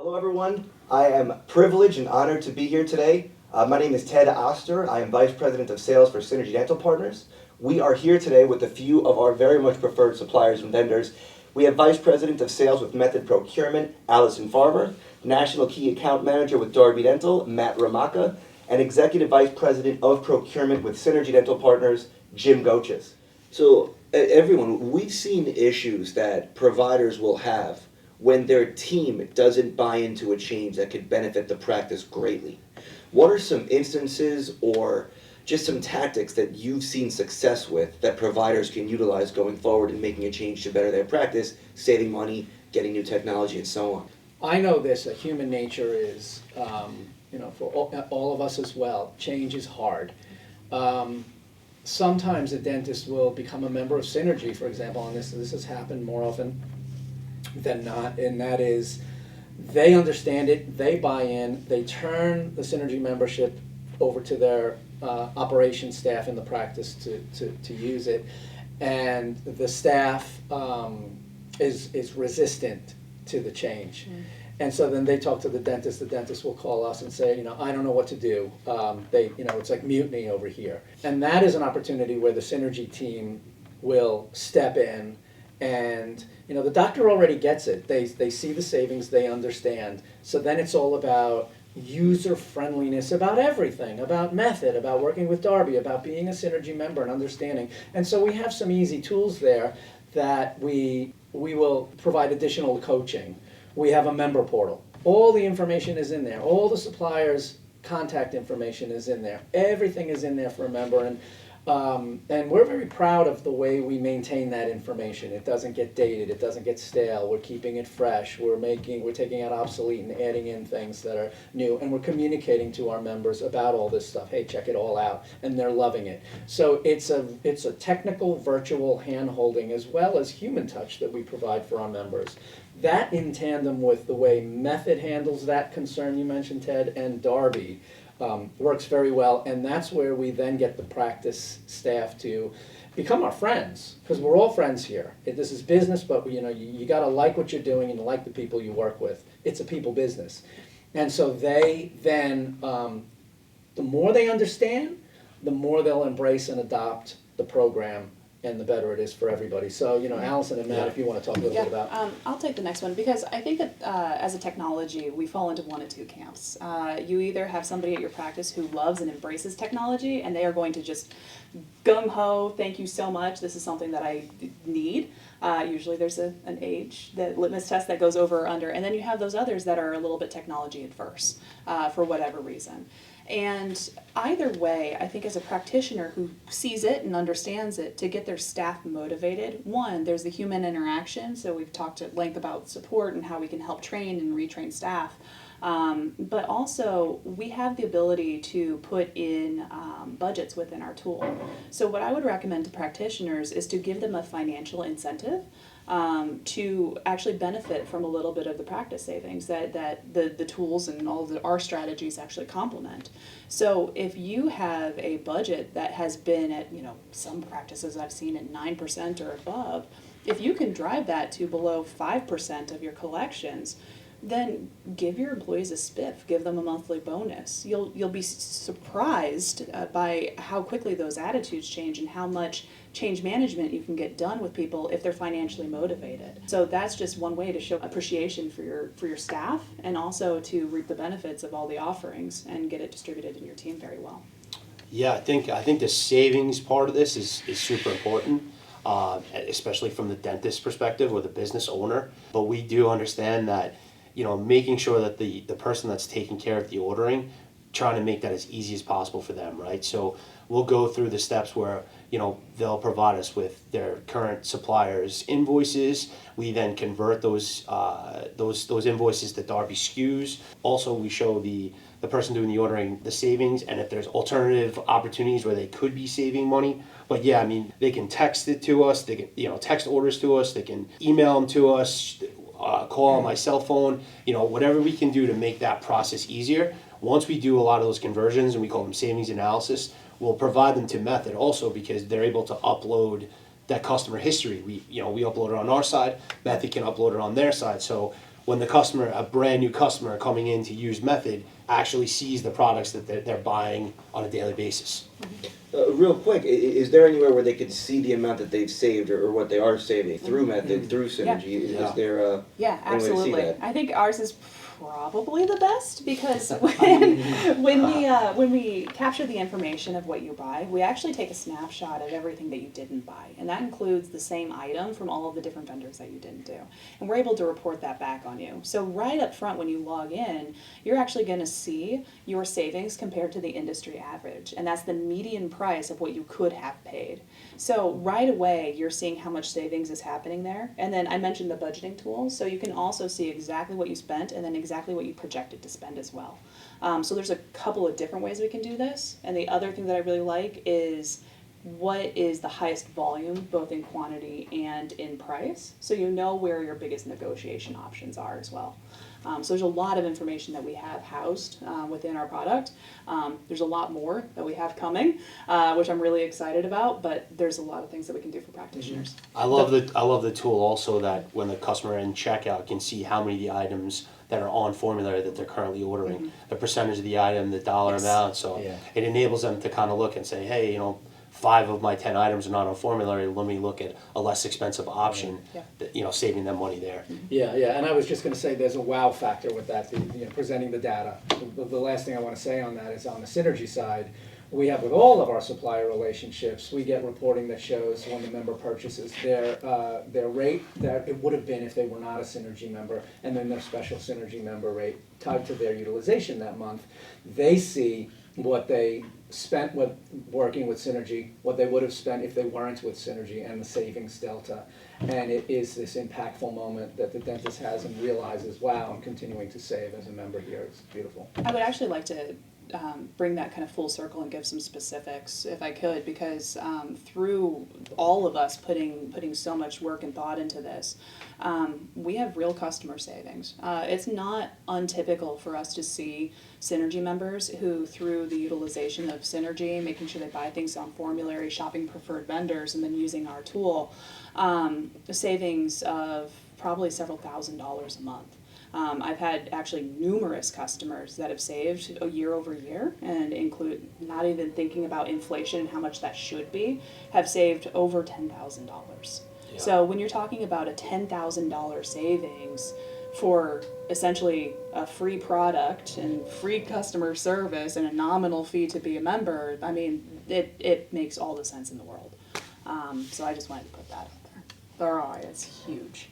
Hello everyone, I am privileged and honored to be here today. My name is Ted Oster. I am Vice President of Sales for Synergy Dental Partners. We are here today with a few of our very much preferred suppliers and vendors. We have Vice President of Sales with Method Procurement, Allison Farber, National Key Account Manager with Darby Dental, Matt Ramaka, and Executive Vice President of Procurement with Synergy Dental Partners, Jim Goches. So everyone, we've seen issues that providers will have when their team doesn't buy into a change that could benefit the practice greatly. What are some instances or just some tactics that you've seen success with that providers can utilize going forward in making a change to better their practice, saving money, getting new technology, and so on? I know this, that human nature is, for all of us as well, change is hard. Sometimes a dentist will become a member of Synergy, for example, and this has happened more often than not, and that is they understand it, they buy in, they turn the Synergy membership over to their operations staff in the practice to use it, and the staff is resistant to the change. And so then they talk to the dentist will call us and say, I don't know what to do. It's like mutiny over here. And that is an opportunity where the Synergy team will step in, and the doctor already gets it. They see the savings, they understand. So then it's all about user friendliness, about everything, about method, about working with Darby, about being a Synergy member and understanding. And so we have some easy tools there that we will provide additional coaching. We have a member portal. All the information is in there. All the suppliers' contact information is in there. Everything is in there for a member, and we're very proud of the way we maintain that information. It doesn't get dated. It doesn't get stale. We're keeping it fresh. We're taking out obsolete and adding in things that are new, and we're communicating to our members about all this stuff. Hey, check it all out, and they're loving it. So it's a technical, virtual hand-holding as well as human touch that we provide for our members. That in tandem with the way Method handles that concern you mentioned, Ted, and Darby, works very well, and that's where we then get the practice staff to become our friends, because we're all friends here. This is business, but you got to like what you're doing and like the people you work with. It's a people business. And so they then, the more they understand, the more they'll embrace and adopt the program, and the better it is for everybody. So, Allison and Matt, if you want to talk a little bit about. I'll take the next one, because I think that as a technology, we fall into one of two camps. You either have somebody at your practice who loves and embraces technology, and they are going to just gung-ho, thank you so much, this is something that I need. Usually there's an age, that litmus test that goes over or under, and then you have those others that are a little bit technology adverse for whatever reason. And either way, I think as a practitioner who sees it and understands it, to get their staff motivated, one, there's the human interaction, so we've talked at length about support and how we can help train and retrain staff. But also, we have the ability to put in budgets within our tool. So what I would recommend to practitioners is to give them a financial incentive to actually benefit from a little bit of the practice savings that the tools and all of our strategies actually complement. So if you have a budget that has been at, some practices I've seen at 9% or above, if you can drive that to below 5% of your collections, then give your employees a spiff, give them a monthly bonus. You'll be surprised by how quickly those attitudes change and how much change management you can get done with people if they're financially motivated. So that's just one way to show appreciation for your staff, and also to reap the benefits of all the offerings and get it distributed in your team very well. Yeah, I think the savings part of this is super important, especially from the dentist perspective or the business owner. But we do understand that making sure that the person that's taking care of the ordering, trying to make that as easy as possible for them, right? So we'll go through the steps where, they'll provide us with their current suppliers' invoices. We then convert those invoices to Darby SKUs. Also, we show the person doing the ordering the savings, and if there's alternative opportunities where they could be saving money. But yeah, they can text it to us, they can, text orders to us, they can email them to us, call on my cell phone, whatever we can do to make that process easier. Once we do a lot of those conversions, and we call them savings analysis, we'll provide them to Method also, because they're able to upload that customer history. We upload it on our side, Method can upload it on their side. So when the customer, a brand new customer coming in to use Method, actually sees the products that they're buying on a daily basis. Real quick, is there anywhere where they could see the amount that they've saved or what they are saving through Method, through Synergy? Yeah. Is there Yeah, any way to see absolutely. that? I think ours is probably the best because when we capture the information of what you buy, we actually take a snapshot of everything that you didn't buy, and that includes the same item from all of the different vendors that you didn't do, and we're able to report that back on you. So right up front when you log in, you're actually going to see your savings compared to the industry average, and that's the median price of what you could have paid. So right away, you're seeing how much savings is happening there. And then I mentioned the budgeting tool, so you can also see exactly what you spent and then exactly what you projected to spend as well. So there's a couple of different ways we can do this. And the other thing that I really like is what is the highest volume, both in quantity and in price, so you know where your biggest negotiation options are as well. So there's a lot of information that we have housed within our product. There's a lot more that we have coming, which I'm really excited about, but there's a lot of things that we can do for practitioners. I love the tool also that when the customer in checkout can see how many of the items that are on formulary that they're currently ordering, the percentage of the item, the dollar Yes. amount, so Yeah. it enables them to kind of look and say, hey, 5 of my 10 items are not on formulary, let me look at a less expensive option, Yeah. that, saving them money there. Yeah, and I was just gonna say, there's a wow factor with that, presenting the data. The last thing I wanna say on that is on the Synergy side, we have with all of our supplier relationships, we get reporting that shows when the member purchases their rate that it would have been if they were not a Synergy member, and then their special Synergy member rate tied to their utilization that month. They see what they spent with working with Synergy, what they would have spent if they weren't with Synergy, and the savings delta. And it is this impactful moment that the dentist has and realizes, wow, I'm continuing to save as a member here. It's beautiful. I would actually like to bring that kind of full circle and give some specifics if I could, because through all of us putting so much work and thought into this, we have real customer savings. It's not untypical for us to see Synergy members who, through the utilization of Synergy, making sure they buy things on formulary, shopping preferred vendors, and then using our tool, savings of probably several $1,000s a month. I've had actually numerous customers that have saved year over year, and include not even thinking about inflation and how much that should be, have saved over $10,000. Yeah. So when you're talking about a $10,000 savings for essentially a free product and free customer service and a nominal fee to be a member, I mean, it makes all the sense in the world. So I just wanted to put that out there. The ROI is huge.